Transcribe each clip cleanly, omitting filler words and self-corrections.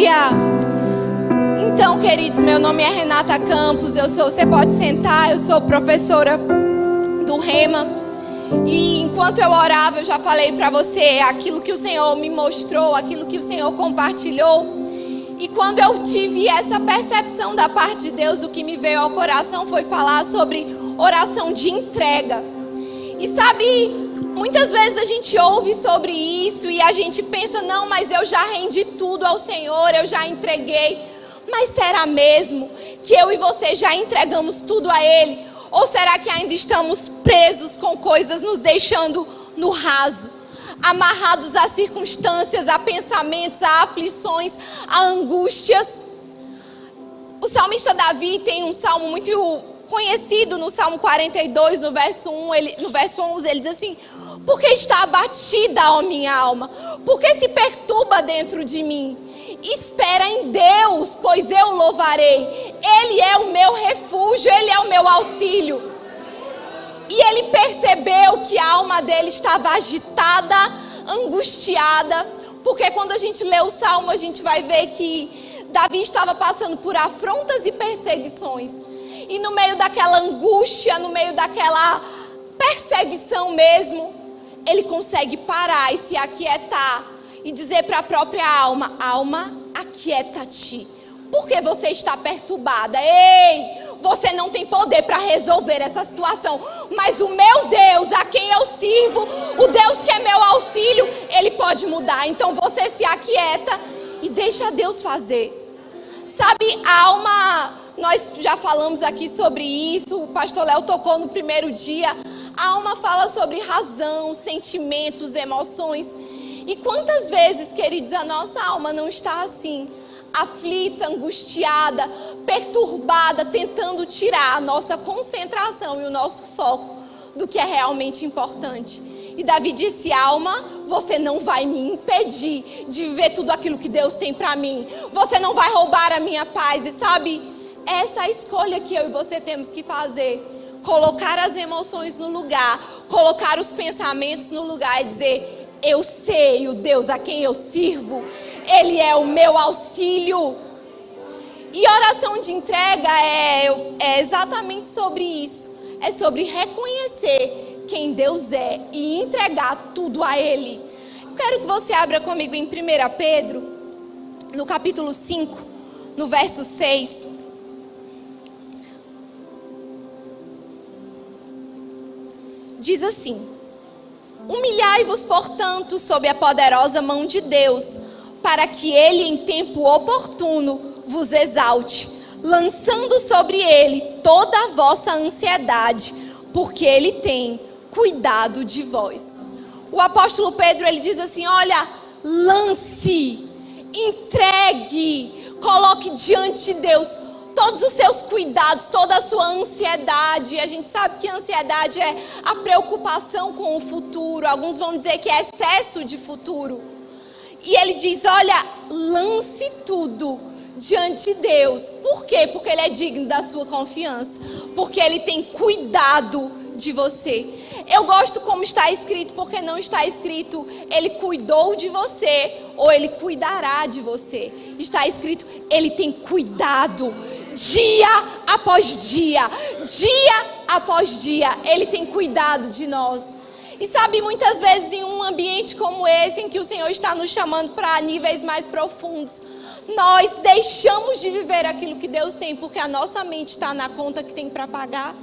Aleluia! Então, queridos, meu nome é Renata Campos, você pode sentar, eu sou professora do Rema. E enquanto eu orava, eu já falei para você aquilo que o Senhor me mostrou, aquilo que o Senhor compartilhou. E quando eu tive essa percepção da parte de Deus, o que me veio ao coração foi falar sobre oração de entrega. E sabe, muitas vezes a gente ouve sobre isso e a gente pensa, não, mas eu já rendi tudo ao Senhor, eu já entreguei. Mas será mesmo que eu e você já entregamos tudo a Ele? Ou será que ainda estamos presos com coisas nos deixando no raso? Amarrados a circunstâncias, a pensamentos, a aflições, a angústias. O salmista Davi tem um salmo muito conhecido no Salmo 42, no verso 11, ele diz assim: por que está abatida, ó minha alma? Por que se perturba dentro de mim? Espera em Deus, pois eu louvarei. Ele é o meu refúgio, Ele é o meu auxílio. E ele percebeu que a alma dele estava agitada, angustiada, porque quando a gente lê o Salmo, a gente vai ver que Davi estava passando por afrontas e perseguições. E no meio daquela angústia, no meio daquela perseguição mesmo, ele consegue parar e se aquietar e dizer para a própria alma: alma, aquieta-te, porque você está perturbada. Ei, você não tem poder para resolver essa situação, mas o meu Deus, a quem eu sirvo, o Deus que é meu auxílio, Ele pode mudar. Então você se aquieta e deixa Deus fazer. Sabe, a alma, nós já falamos aqui sobre isso, o pastor Léo tocou no primeiro dia. A alma fala sobre razão, sentimentos, emoções. E quantas vezes, queridos, a nossa alma não está assim, aflita, angustiada, perturbada, tentando tirar a nossa concentração e o nosso foco do que é realmente importante. E Davi disse: alma, você não vai me impedir de viver tudo aquilo que Deus tem para mim. Você não vai roubar a minha paz. E sabe, essa é a escolha que eu e você temos que fazer. Colocar as emoções no lugar, colocar os pensamentos no lugar e dizer: eu sei o Deus a quem eu sirvo, Ele é o meu auxílio. E oração de entrega é exatamente sobre isso. É sobre reconhecer quem Deus é e entregar tudo a Ele. Eu quero que você abra comigo em 1 Pedro, no capítulo 5, no verso 6. Diz assim: humilhai-vos, portanto, sob a poderosa mão de Deus, para que Ele, em tempo oportuno, vos exalte, lançando sobre Ele toda a vossa ansiedade, porque Ele tem cuidado de vós. O apóstolo Pedro, ele diz assim: olha, lance, entregue, coloque diante de Deus todos os seus cuidados, toda a sua ansiedade. A gente sabe que a ansiedade é a preocupação com o futuro. Alguns vão dizer que é excesso de futuro. E ele diz: olha, lance tudo diante de Deus. Por quê? Porque Ele é digno da sua confiança. Porque Ele tem cuidado de você. Eu gosto como está escrito, porque não está escrito Ele cuidou de você ou Ele cuidará de você. Está escrito: Ele tem cuidado. Dia após dia, dia após dia, Ele tem cuidado de nós. E sabe, muitas vezes em um ambiente como esse, em que o Senhor está nos chamando para níveis mais profundos, nós deixamos de viver aquilo que Deus tem, porque a nossa mente está na conta que tem para pagar,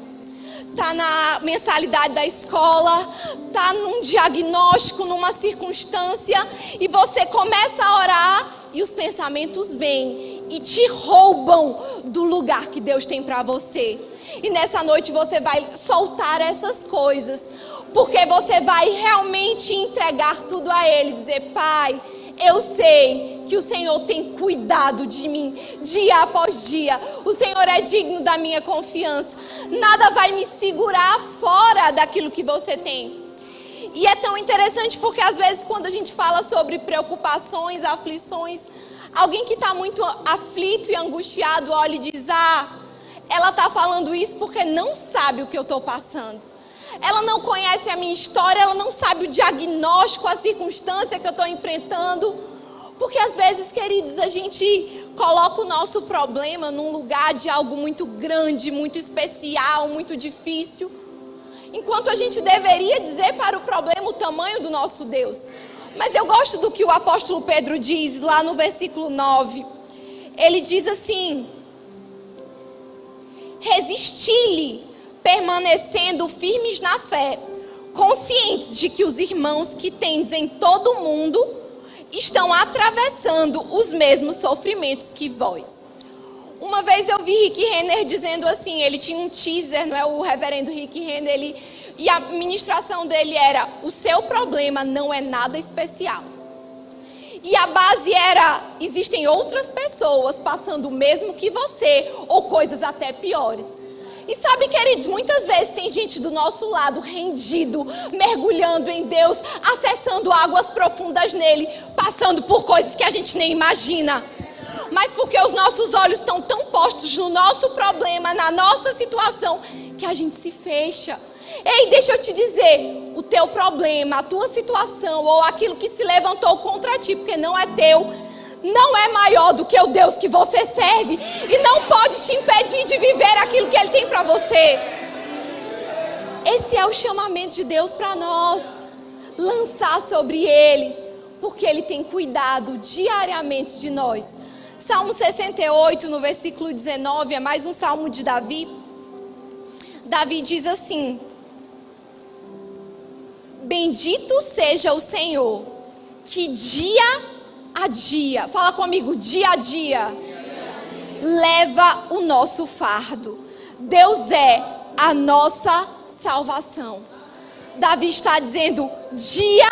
está na mensalidade da escola, está num diagnóstico, numa circunstância, e você começa a orar e os pensamentos vêm e te roubam do lugar que Deus tem para você. E nessa noite você vai soltar essas coisas, porque você vai realmente entregar tudo a Ele, dizer: Pai, eu sei que o Senhor tem cuidado de mim dia após dia. O Senhor é digno da minha confiança. Nada vai me segurar fora daquilo que você tem. E é tão interessante porque às vezes quando a gente fala sobre preocupações, aflições, alguém que está muito aflito e angustiado olha e diz: ah, ela está falando isso porque não sabe o que eu estou passando. Ela não conhece a minha história, ela não sabe o diagnóstico, a circunstância que eu estou enfrentando. Porque às vezes, queridos, a gente coloca o nosso problema num lugar de algo muito grande, muito especial, muito difícil. Enquanto a gente deveria dizer para o problema o tamanho do nosso Deus. Mas eu gosto do que o apóstolo Pedro diz lá no versículo 9. Ele diz assim: resisti-lhe, permanecendo firmes na fé, conscientes de que os irmãos que tendes em todo o mundo estão atravessando os mesmos sofrimentos que vós. Uma vez eu vi Rick Renner dizendo assim, ele tinha um teaser, não é, o reverendo Rick Renner, e a ministração dele era: o seu problema não é nada especial. E a base era: existem outras pessoas passando o mesmo que você, ou coisas até piores. E sabe, queridos, muitas vezes tem gente do nosso lado rendido, mergulhando em Deus, acessando águas profundas nele, passando por coisas que a gente nem imagina. Mas porque os nossos olhos estão tão postos no nosso problema, na nossa situação, que a gente se fecha. Ei, deixa eu te dizer, o teu problema, a tua situação, ou aquilo que se levantou contra ti, porque não é teu, não é maior do que o Deus que você serve, e não pode te impedir de viver aquilo que Ele tem para você. Esse é o chamamento de Deus para nós, lançar sobre Ele, porque Ele tem cuidado diariamente de nós. Salmo 68, no versículo 19, é mais um salmo de Davi. Davi diz assim: bendito seja o Senhor, que dia a dia, fala comigo, dia a dia, leva o nosso fardo. Deus é a nossa salvação. Davi está dizendo: dia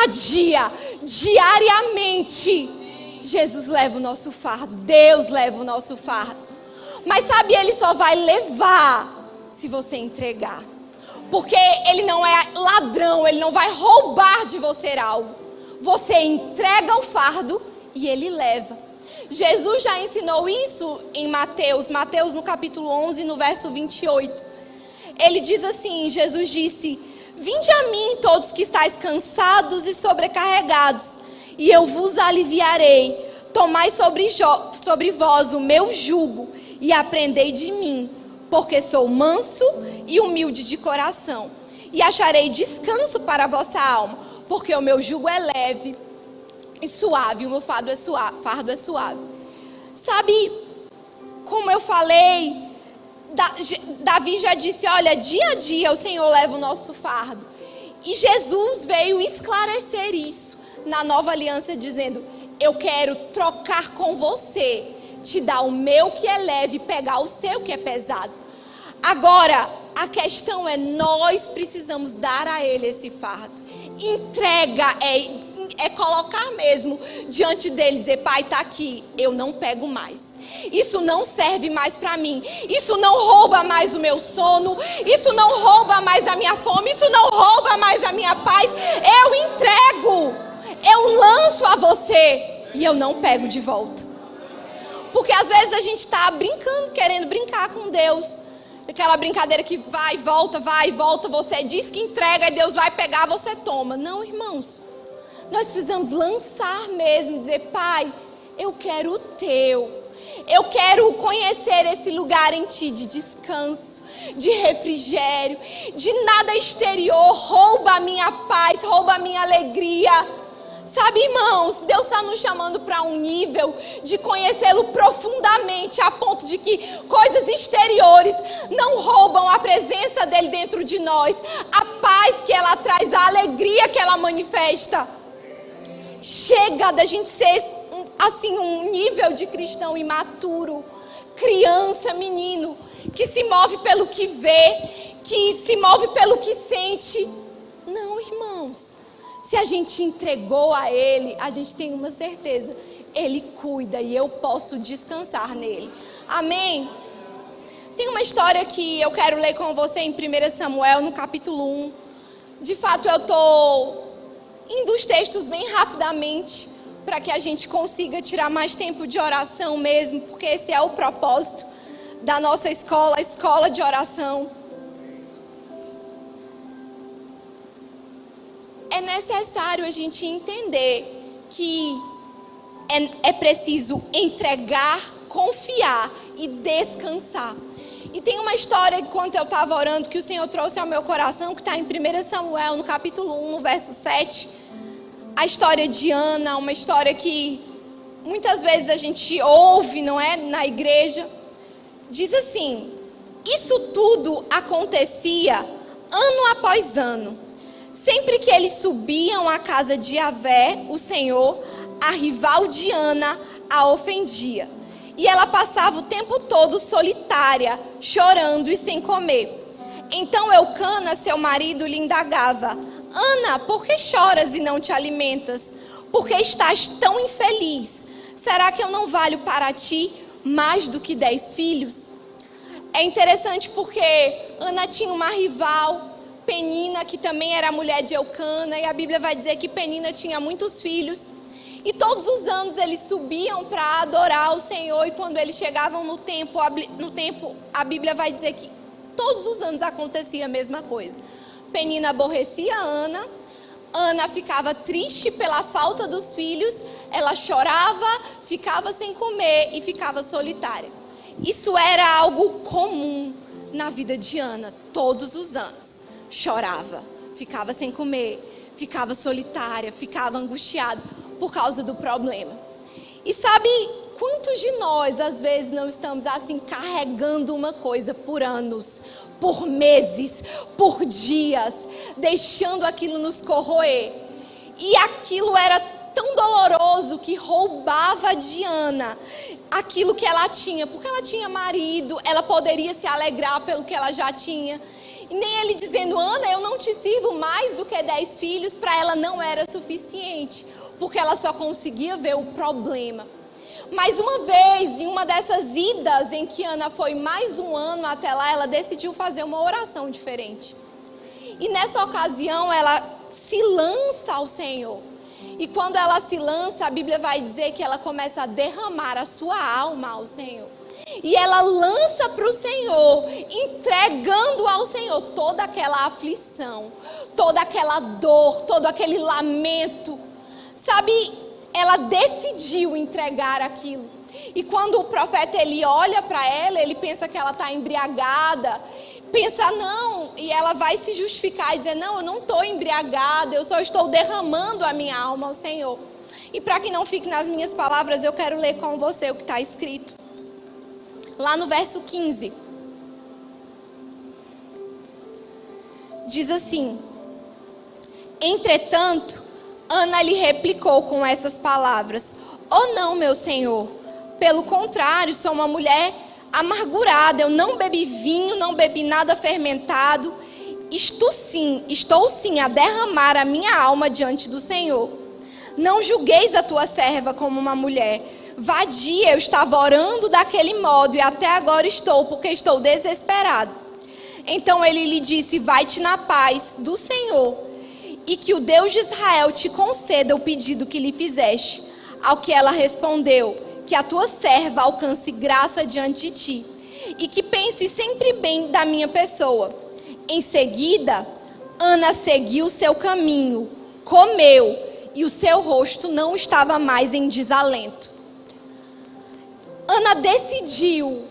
a dia, diariamente, Jesus leva o nosso fardo, Deus leva o nosso fardo. Mas sabe, Ele só vai levar se você entregar. Porque Ele não é ladrão, Ele não vai roubar de você algo. Você entrega o fardo e Ele leva. Jesus já ensinou isso em Mateus no capítulo 11, no verso 28. Ele diz assim, Jesus disse: vinde a mim todos que estáis cansados e sobrecarregados, e eu vos aliviarei. Tomai sobre vós o meu jugo e aprendei de mim, porque sou manso e humilde de coração, e acharei descanso para a vossa alma, porque o meu jugo é leve e suave, o meu fardo é suave. Sabe, como eu falei, Davi já disse: olha, dia a dia o Senhor leva o nosso fardo. E Jesus veio esclarecer isso na nova aliança, dizendo: eu quero trocar com você, te dar o meu que é leve e pegar o seu que é pesado. Agora, a questão é, nós precisamos dar a Ele esse fardo. Entrega é colocar mesmo diante dele, dizer: Pai, está aqui, eu não pego mais. Isso não serve mais para mim. Isso não rouba mais o meu sono. Isso não rouba mais a minha fome. Isso não rouba mais a minha paz. Eu entrego. Eu lanço a você e eu não pego de volta. Porque às vezes a gente está brincando, querendo brincar com Deus. Aquela brincadeira que vai e volta. Você diz que entrega e Deus vai pegar, você toma. Não, irmãos. Nós precisamos lançar mesmo, dizer: Pai, eu quero o teu. Eu quero conhecer esse lugar em ti de descanso, de refrigério, de nada exterior rouba a minha paz, rouba a minha alegria. Sabe, irmãos, Deus está nos chamando para um nível de conhecê-lo profundamente, a ponto de que coisas exteriores não roubam a presença dele dentro de nós, a paz que ela traz, a alegria que ela manifesta. Chega da gente ser assim um nível de cristão imaturo, criança, menino, que se move pelo que vê, que se move pelo que sente. Não, irmãos, se a gente entregou a Ele, a gente tem uma certeza: Ele cuida e eu posso descansar nele. Amém? Tem uma história que eu quero ler com você em 1 Samuel, no capítulo 1. De fato, eu estou indo os textos bem rapidamente, para que a gente consiga tirar mais tempo de oração mesmo, porque esse é o propósito da nossa escola, a escola de oração. É necessário a gente entender que é preciso entregar, confiar e descansar. E tem uma história, enquanto eu estava orando, que o Senhor trouxe ao meu coração, que está em 1 Samuel, no capítulo 1, no verso 7. A história de Ana, uma história que muitas vezes a gente ouve, não é? Na igreja. Diz assim: isso tudo acontecia ano após ano. Sempre que eles subiam à casa de Yahvé, o Senhor, a rival de Ana a ofendia. E ela passava o tempo todo solitária, chorando e sem comer. Então Eucana, seu marido, lhe indagava: Ana, por que choras e não te alimentas? Por que estás tão infeliz? Será que eu não valho para ti mais do que 10 filhos? É interessante porque Ana tinha uma rival, Penina, que também era mulher de Eucana, e a Bíblia vai dizer que Penina tinha muitos filhos. E todos os anos eles subiam para adorar o Senhor, e quando eles chegavam no templo, a Bíblia vai dizer que todos os anos acontecia a mesma coisa. Penina aborrecia Ana, Ana ficava triste pela falta dos filhos, ela chorava, ficava sem comer e ficava solitária. Isso era algo comum na vida de Ana, todos os anos. Chorava, ficava sem comer, ficava solitária, ficava angustiada por causa do problema. E sabe quantos de nós às vezes não estamos assim carregando uma coisa por anos, por meses, por dias, deixando aquilo nos corroer? E aquilo era tão doloroso que roubava de Ana aquilo que ela tinha, porque ela tinha marido, ela poderia se alegrar pelo que ela já tinha. E nem ele dizendo: Ana, eu não te sirvo mais do que 10 filhos, para ela não era suficiente, porque ela só conseguia ver o problema. Mas uma vez, em uma dessas idas em que Ana foi mais um ano até lá, ela decidiu fazer uma oração diferente. E nessa ocasião ela se lança ao Senhor. E quando ela se lança, a Bíblia vai dizer que ela começa a derramar a sua alma ao Senhor. E ela lança para o Senhor, entregando ao Senhor toda aquela aflição, toda aquela dor, todo aquele lamento. Sabe, ela decidiu entregar aquilo. E quando o profeta ele olha para ela, ele pensa que ela está embriagada. Pensa, não, e ela vai se justificar e dizer: não, eu não estou embriagada, eu só estou derramando a minha alma ao Senhor. E para que não fique nas minhas palavras, eu quero ler com você o que está escrito. Lá no verso 15. Diz assim: entretanto, Ana lhe replicou com essas palavras: oh não, meu senhor, pelo contrário, sou uma mulher amargurada, eu não bebi vinho, não bebi nada fermentado, estou sim a derramar a minha alma diante do Senhor. Não julgueis a tua serva como uma mulher vadia, eu estava orando daquele modo e até agora estou, porque estou desesperado. Então ele lhe disse: vai-te na paz do Senhor, e que o Deus de Israel te conceda o pedido que lhe fizeste. Ao que ela respondeu: que a tua serva alcance graça diante de ti, e que pense sempre bem da minha pessoa. Em seguida, Ana seguiu o seu caminho, comeu, e o seu rosto não estava mais em desalento. Ana decidiu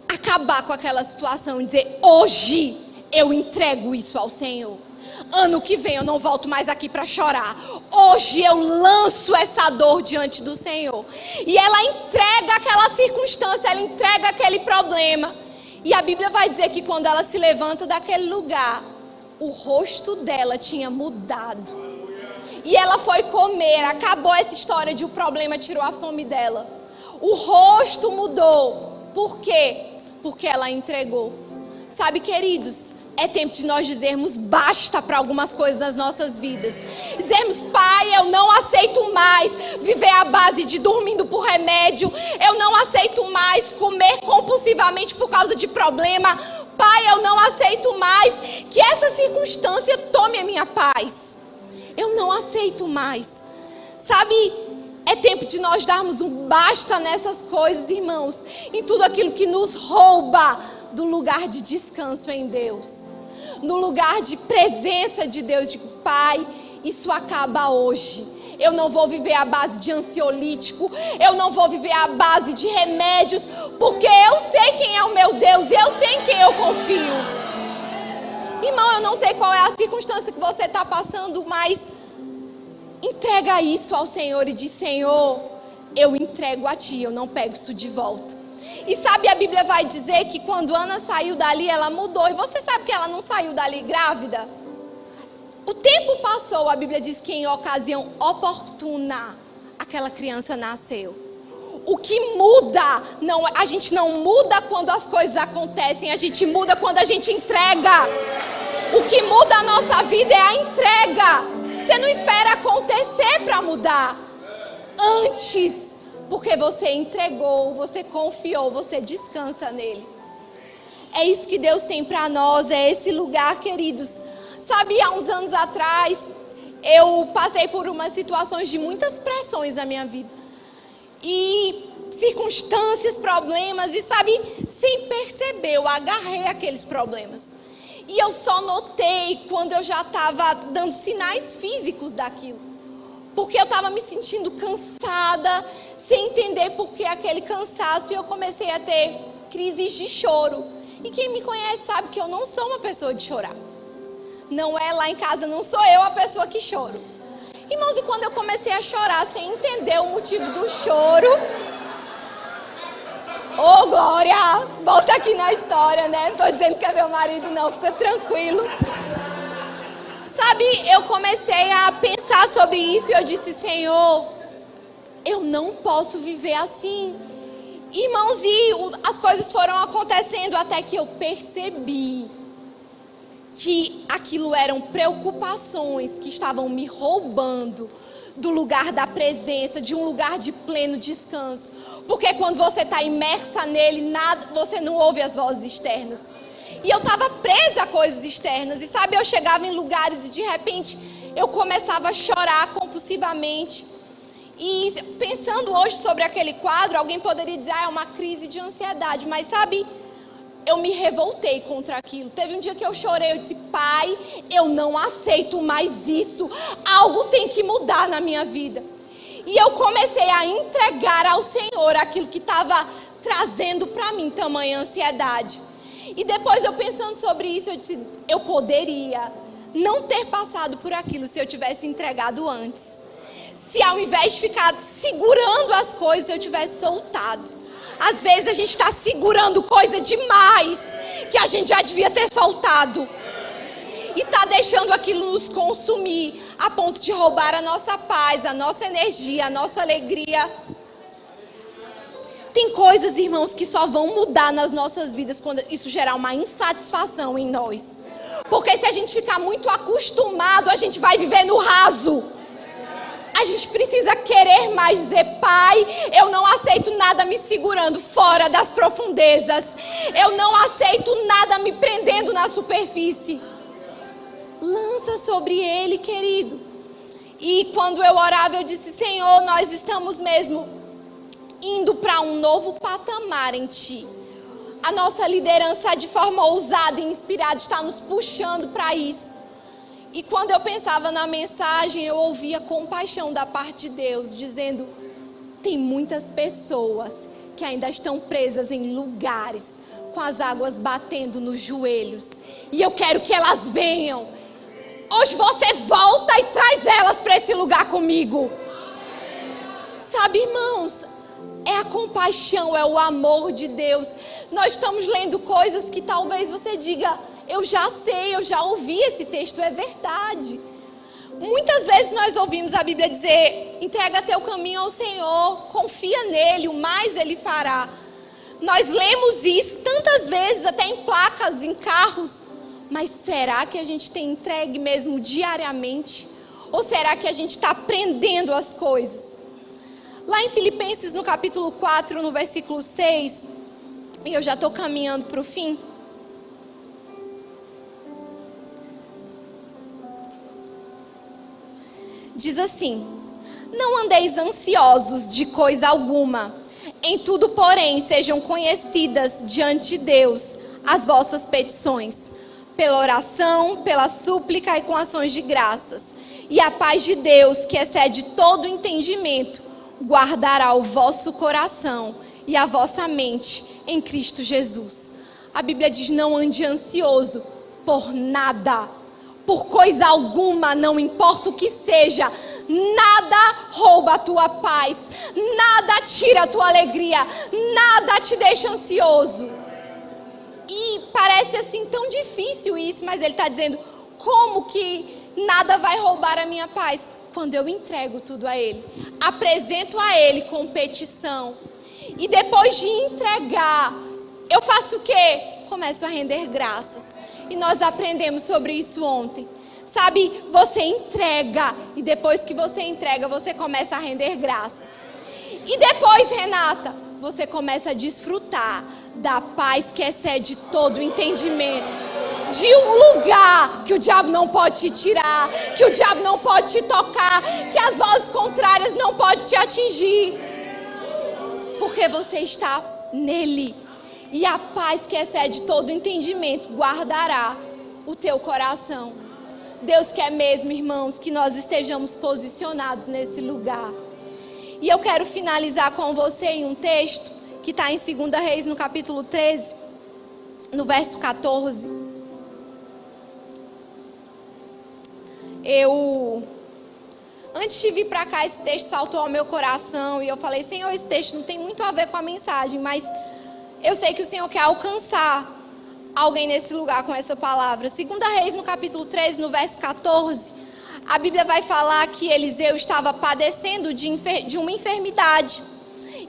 acabar com aquela situação e dizer: hoje eu entrego isso ao Senhor. Ano que vem eu não volto mais aqui para chorar. Hoje eu lanço essa dor diante do Senhor. E ela entrega aquela circunstância, ela entrega aquele problema. E a Bíblia vai dizer que quando ela se levanta daquele lugar, o rosto dela tinha mudado. E ela foi comer, acabou essa história de o problema tirou a fome dela. O rosto mudou. Por quê? Porque ela entregou. Sabe, queridos, é tempo de nós dizermos basta para algumas coisas nas nossas vidas. Dizermos: Pai, eu não aceito mais viver à base de dormindo por remédio. Eu não aceito mais comer compulsivamente por causa de problema. Pai, eu não aceito mais que essa circunstância tome a minha paz. Eu não aceito mais. Sabe, é tempo de nós darmos um basta nessas coisas, irmãos. Em tudo aquilo que nos rouba do lugar de descanso em Deus, no lugar de presença de Deus. Digo: Pai, isso acaba hoje. Eu não vou viver à base de ansiolítico. Eu não vou viver à base de remédios. Porque eu sei quem é o meu Deus. Eu sei em quem eu confio. Irmão, eu não sei qual é a circunstância que você está passando, mas entrega isso ao Senhor e diz: Senhor, eu entrego a Ti, eu não pego isso de volta. E sabe, a Bíblia vai dizer que quando Ana saiu dali, ela mudou. E você sabe que ela não saiu dali grávida? O tempo passou, a Bíblia diz que em ocasião oportuna, aquela criança nasceu. O que muda, a gente não muda quando as coisas acontecem, a gente muda quando a gente entrega. O que muda a nossa vida é a entrega. Você não espera acontecer para mudar. Antes, porque você entregou, você confiou, você descansa nele. É isso que Deus tem para nós, é esse lugar, queridos. Sabe, há uns anos atrás, eu passei por umas situações de muitas pressões na minha vida. E circunstâncias, problemas, e sabe, sem perceber, eu agarrei aqueles problemas. E eu só notei quando eu já estava dando sinais físicos daquilo. Porque eu estava me sentindo cansada, sem entender por que aquele cansaço, e eu comecei a ter crises de choro. E quem me conhece sabe que eu não sou uma pessoa de chorar. Não é lá em casa, não sou eu a pessoa que choro. Irmãos, e quando eu comecei a chorar sem entender o motivo do choro... Ô, Glória, volta aqui na história, né? Não estou dizendo que é meu marido, não, fica tranquilo. Sabe, eu comecei a pensar sobre isso e eu disse: Senhor, eu não posso viver assim. Irmãos, e as coisas foram acontecendo até que eu percebi que aquilo eram preocupações que estavam me roubando do lugar da presença, de um lugar de pleno descanso. Porque quando você está imersa nele, você não ouve as vozes externas. E eu estava presa a coisas externas. E sabe, eu chegava em lugares e de repente eu começava a chorar compulsivamente. E pensando hoje sobre aquele quadro, alguém poderia dizer: é uma crise de ansiedade. Mas sabe, eu me revoltei contra aquilo. Teve um dia que eu chorei, eu disse: Pai, eu não aceito mais isso. Algo tem que mudar na minha vida. E eu comecei a entregar ao Senhor aquilo que estava trazendo para mim tamanha ansiedade. E depois, eu pensando sobre isso, eu disse: eu poderia não ter passado por aquilo se eu tivesse entregado antes. Se ao invés de ficar segurando as coisas, eu tivesse soltado. Às vezes a gente está segurando coisa demais que a gente já devia ter soltado. E está deixando aquilo nos consumir a ponto de roubar a nossa paz, a nossa energia, a nossa alegria. Tem coisas, irmãos, que só vão mudar nas nossas vidas quando isso gerar uma insatisfação em nós. Porque se a gente ficar muito acostumado, a gente vai viver no raso. A gente precisa querer mais, dizer: Pai, eu não aceito nada me segurando fora das profundezas. Eu não aceito nada me prendendo na superfície. Lança sobre Ele, querido. E quando eu orava, eu disse: Senhor, nós estamos mesmo indo para um novo patamar em Ti. A nossa liderança, de forma ousada e inspirada, está nos puxando para isso. E quando eu pensava na mensagem, eu ouvia compaixão da parte de Deus, dizendo: tem muitas pessoas que ainda estão presas em lugares, com as águas batendo nos joelhos. E eu quero que elas venham. Hoje você volta e traz elas para esse lugar comigo. Sabe, irmãos, é a compaixão, é o amor de Deus. Nós estamos lendo coisas que talvez você diga: eu já sei, eu já ouvi esse texto, é verdade. Muitas vezes nós ouvimos a Bíblia dizer: entrega teu caminho ao Senhor, confia nele, o mais Ele fará. Nós lemos isso tantas vezes, até em placas, em carros. Mas será que a gente tem entregue mesmo diariamente? Ou será que a gente está aprendendo as coisas? Lá em Filipenses, no capítulo 4, no versículo 6, e eu já estou caminhando para o fim. Diz assim: não andeis ansiosos de coisa alguma. Em tudo, porém, sejam conhecidas diante de Deus as vossas petições, pela oração, pela súplica e com ações de graças. E a paz de Deus, que excede todo entendimento, guardará o vosso coração e a vossa mente em Cristo Jesus. A Bíblia diz: não ande ansioso por nada, por coisa alguma, não importa o que seja. Nada rouba a tua paz, nada tira a tua alegria, nada te deixa ansioso. E parece assim tão difícil isso, mas ele está dizendo: como que nada vai roubar a minha paz? Quando eu entrego tudo a Ele, apresento a Ele com petição. E depois de entregar, eu faço o quê? Começo a render graças. E nós aprendemos sobre isso ontem. Sabe, você entrega, e depois que você entrega, você começa a render graças. E depois, Renata, você começa a desfrutar da paz que excede todo o entendimento. De um lugar que o diabo não pode te tirar, que o diabo não pode te tocar, que as vozes contrárias não podem te atingir. Porque você está nele. E a paz que excede todo o entendimento guardará o teu coração. Deus quer mesmo, irmãos, que nós estejamos posicionados nesse lugar. E eu quero finalizar com você em um texto que está em 2 Reis, no capítulo 13, no verso 14. Antes de vir para cá, esse texto saltou ao meu coração e eu falei: Senhor, esse texto não tem muito a ver com a mensagem, mas eu sei que o Senhor quer alcançar alguém nesse lugar com essa palavra. 2 Reis, no capítulo 13, no verso 14, a Bíblia vai falar que Eliseu estava padecendo de uma enfermidade.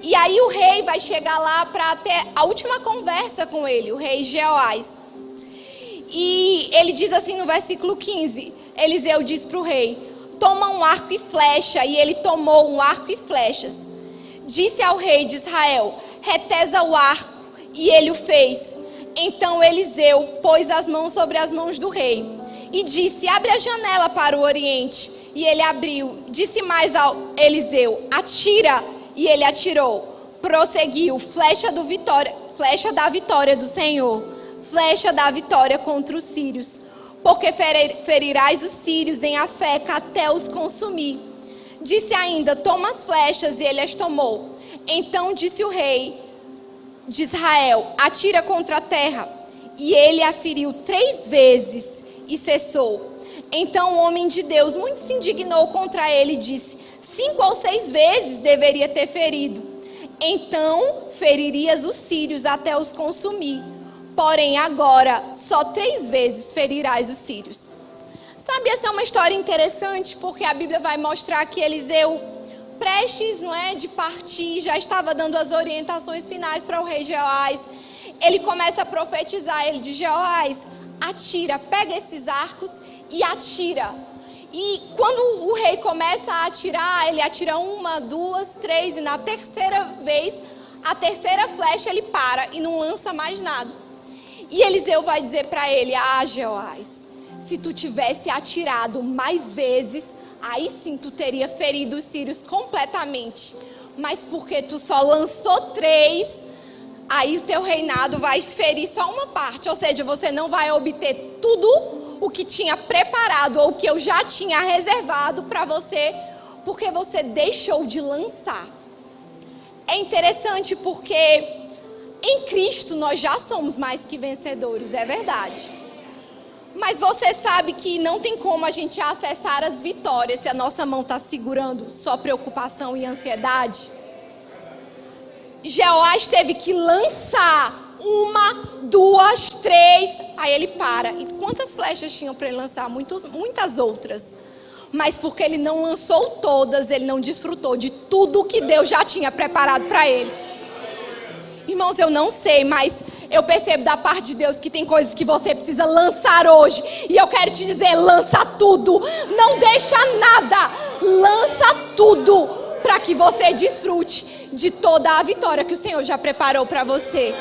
E aí o rei vai chegar lá para ter a última conversa com ele, o rei Jeoás. E ele diz assim no versículo 15, Eliseu diz para o rei: toma um arco e flecha. E ele tomou um arco e flechas. Disse ao rei de Israel: retesa o arco. E ele o fez. Então Eliseu pôs as mãos sobre as mãos do rei e disse: abre a janela para o oriente. E ele abriu. Disse mais ao Eliseu: atira. E ele atirou. Prosseguiu: flecha da vitória do Senhor, flecha da vitória contra os sírios, porque ferirás os sírios em Afeca até os consumir. Disse ainda: toma as flechas. E ele as tomou. Então disse o rei de Israel: atira contra a terra. E ele a feriu 3 vezes e cessou. Então o homem de Deus muito se indignou contra ele e disse: 5 ou 6 vezes deveria ter ferido. Então feririas os sírios até os consumir. Porém agora só 3 vezes ferirás os sírios. Sabe, essa é uma história interessante, porque a Bíblia vai mostrar que Eliseu, prestes, de partir, já estava dando as orientações finais para o rei Jeoás. Ele começa a profetizar. Ele diz: Jeoás, atira, pega esses arcos e atira. E quando o rei começa a atirar, ele atira 1, 2, 3, e na terceira vez, a terceira flecha, ele para e não lança mais nada. E Eliseu vai dizer para ele: ah, Jeoás, se tu tivesse atirado mais vezes, aí sim tu teria ferido os sírios completamente. Mas porque tu só lançou 3, aí o teu reinado vai ferir só uma parte. Ou seja, você não vai obter tudo o que tinha preparado ou o que eu já tinha reservado para você, porque você deixou de lançar. É interessante porque em Cristo nós já somos mais que vencedores, é verdade. Mas você sabe que não tem como a gente acessar as vitórias se a nossa mão está segurando só preocupação e ansiedade. Jeoás teve que lançar 1, 2, 3, aí ele para. E quantas flechas tinham para ele lançar? Muitas outras. Mas porque ele não lançou todas, ele não desfrutou de tudo que Deus já tinha preparado para ele. Irmãos, eu não sei, mas eu percebo da parte de Deus que tem coisas que você precisa lançar hoje. E eu quero te dizer: lança tudo, não deixa nada, lança tudo, para que você desfrute de toda a vitória que o Senhor já preparou para você.